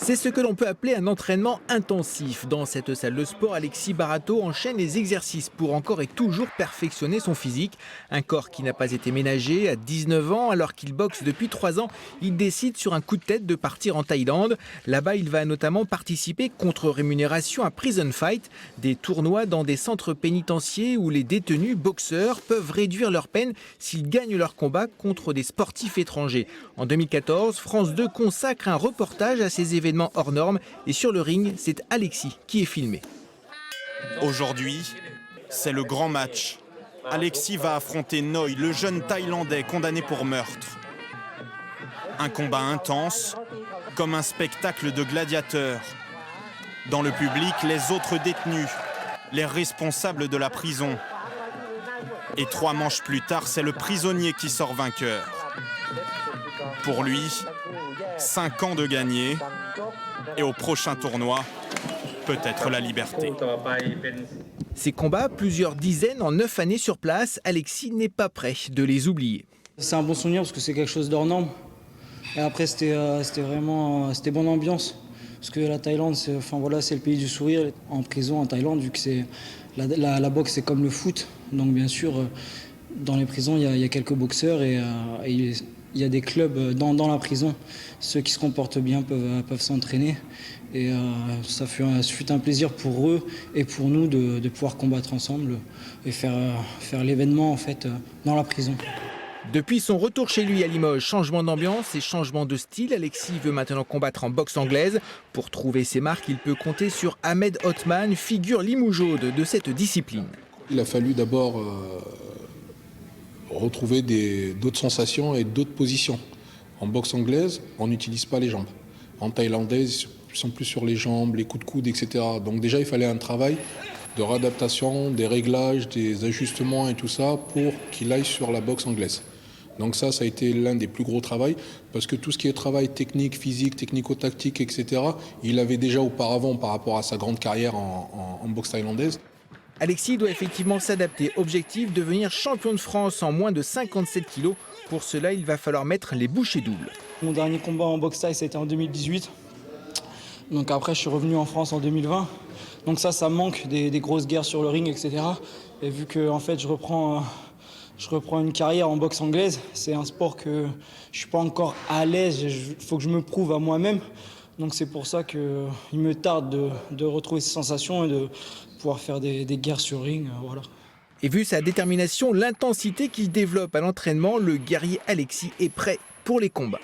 C'est ce que l'on peut appeler un entraînement intensif. Dans cette salle de sport, Alexis Barato enchaîne les exercices pour encore et toujours perfectionner son physique. Un corps qui n'a pas été ménagé. À 19 ans, alors qu'il boxe depuis 3 ans, il décide sur un coup de tête de partir en Thaïlande. Là-bas, il va notamment participer contre rémunération à Prison Fight, des tournois dans des centres pénitentiaires où les détenus boxeurs peuvent réduire leur peine s'ils gagnent leur combat contre des sportifs étrangers. En 2014, France 2 consacre un reportage à ces événements hors normes et sur le ring, c'est Alexis qui est filmé. Aujourd'hui, c'est le grand match. Alexis va affronter Noy, le jeune Thaïlandais condamné pour meurtre. Un combat intense, comme un spectacle de gladiateurs. Dans le public, les autres détenus, les responsables de la prison. Et 3 manches plus tard, c'est le prisonnier qui sort vainqueur. Pour lui, 5 ans de gagné, et au prochain tournoi, peut-être la liberté. Ces combats, plusieurs dizaines en 9 années sur place, Alexis n'est pas prêt de les oublier. C'est un bon souvenir parce que c'est quelque chose d'hors norme. Et après, c'était bonne ambiance. Parce que la Thaïlande, c'est le pays du sourire. En prison, en Thaïlande, vu que la boxe, c'est comme le foot. Donc bien sûr, dans les prisons, il y a quelques boxeurs et il y a des clubs dans la prison. Ceux qui se comportent bien peuvent s'entraîner. Et ça fut un plaisir pour eux et pour nous de pouvoir combattre ensemble et faire l'événement en fait, dans la prison. Depuis son retour chez lui à Limoges, changement d'ambiance et changement de style, Alexis veut maintenant combattre en boxe anglaise. Pour trouver ses marques, il peut compter sur Ahmed Othman, figure limougeaude de cette discipline. Il a fallu d'abord retrouver d'autres sensations et d'autres positions. En boxe anglaise, on n'utilise pas les jambes. En thaïlandaise, ils sont plus sur les jambes, les coups de coude, etc. Donc déjà, il fallait un travail de réadaptation, des réglages, des ajustements et tout ça pour qu'il aille sur la boxe anglaise. Donc ça a été l'un des plus gros travaux parce que tout ce qui est travail technique, physique, technico-tactique, etc., il avait déjà auparavant par rapport à sa grande carrière en boxe thaïlandaise. Alexis doit effectivement s'adapter. Objectif, devenir champion de France en moins de 57 kilos. Pour cela, il va falloir mettre les bouchées doubles. Mon dernier combat en boxe thaï, c'était en 2018. Donc après, je suis revenu en France en 2020. Donc ça manque des grosses guerres sur le ring, etc. Et vu que en fait, je reprends une carrière en boxe anglaise, c'est un sport que je suis pas encore à l'aise. Il faut que je me prouve à moi-même. Donc c'est pour ça qu'il me tarde de retrouver ces sensations et de pouvoir faire des guerres sur ring. Voilà. Et vu sa détermination, l'intensité qu'il développe à l'entraînement, le guerrier Alexis est prêt pour les combats.